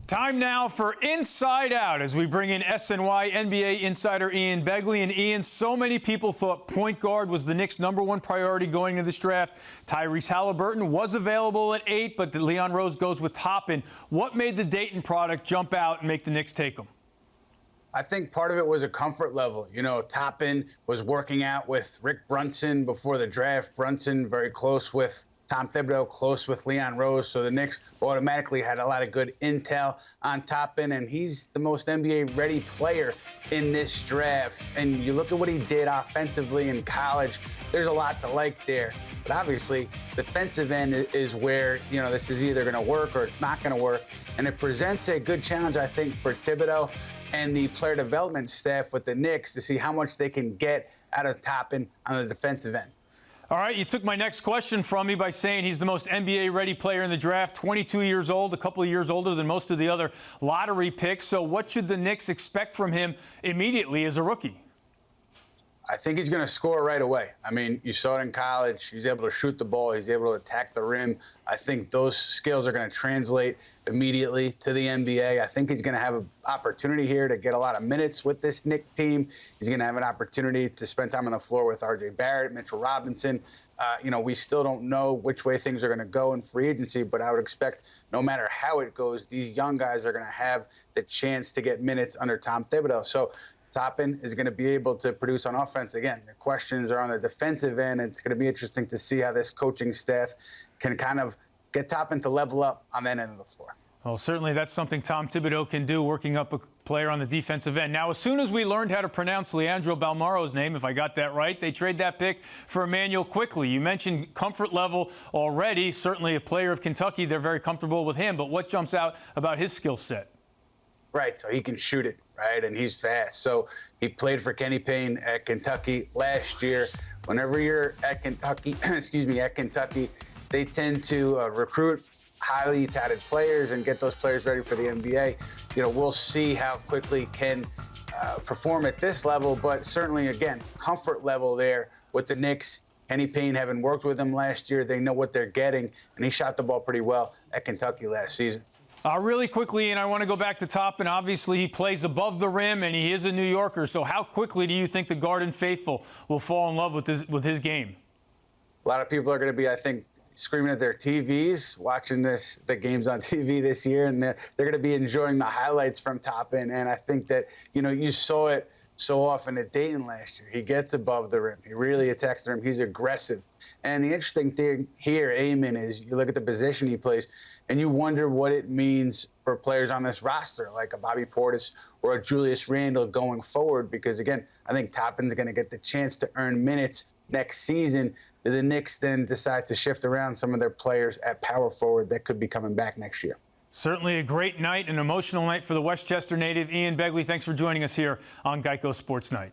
Time now for Inside Out as we bring in SNY NBA insider Ian Begley. And Ian, so many people thought point guard was the Knicks' #1 priority going into this draft. Tyrese Halliburton was available at 8, but Leon Rose goes with Toppin. What made the Dayton product jump out and make the Knicks take him? I think part of it was a comfort level. You know, Toppin was working out with Rick Brunson before the draft. Brunson very close with Tom Thibodeau, close with Leon Rose, so the Knicks automatically had a lot of good intel on Toppin, and he's the most NBA-ready player in this draft. And you look at what he did offensively in college, there's a lot to like there. But obviously, the defensive end is where, you know, this is either going to work or it's not going to work. And it presents a good challenge, I think, for Thibodeau and the player development staff with the Knicks to see how much they can get out of Toppin on the defensive end. All right, you took my next question from me by saying he's the most NBA-ready player in the draft, 22 years old, a couple of years older than most of the other lottery picks. So what should the Knicks expect from him immediately as a rookie? I think he's going to score right away. I mean, you saw it in college. He's able to shoot the ball. He's able to attack the rim. I think those skills are going to translate immediately to the NBA. I think he's going to have an opportunity here to get a lot of minutes with this Knicks team. He's going to have an opportunity to spend time on the floor with R.J. Barrett, Mitchell Robinson. You know, we still don't know which way things are going to go in free agency, but I would expect no matter how it goes, these young guys are going to have the chance to get minutes under Tom Thibodeau. So Toppin is going to be able to produce on offense. Again, the questions are on the defensive end. It's going to be interesting to see how this coaching staff can kind of get Toppin to level up on that end of the floor. Well, certainly that's something Tom Thibodeau can do, working up a player on the defensive end. Now, as soon as we learned how to pronounce Leandro Balmaro's name, if I got that right, they trade that pick for Immanuel Quickley. You mentioned comfort level already. Certainly a player of Kentucky, they're very comfortable with him. But what jumps out about his skill set? Right, so he can shoot it, right, and he's fast. So he played for Kenny Payne at Kentucky last year. Whenever you're at Kentucky, they tend to recruit highly touted players and get those players ready for the NBA. You know, we'll see how Quickley can perform at this level, but certainly, again, comfort level there with the Knicks. Kenny Payne, having worked with him last year, they know what they're getting, and he shot the ball pretty well at Kentucky last season. Really quickly, and I want to go back to Toppin. Obviously, he plays above the rim, and he is a New Yorker. So how quickly do you think the Garden faithful will fall in love with his game? A lot of people are going to be, I think, screaming at their TVs, watching the games on TV this year, and they're going to be enjoying the highlights from Toppin. And I think that, you know, you saw it so often at Dayton last year. He gets above the rim. He really attacks the rim. He's aggressive. And the interesting thing here, Eamon, is you look at the position he plays, and you wonder what it means for players on this roster, like a Bobby Portis or a Julius Randle going forward, because, again, I think Toppin's going to get the chance to earn minutes next season. Do the Knicks then decide to shift around some of their players at power forward that could be coming back next year? Certainly a great night, an emotional night for the Westchester native. Ian Begley, thanks for joining us here on Geico Sports Night.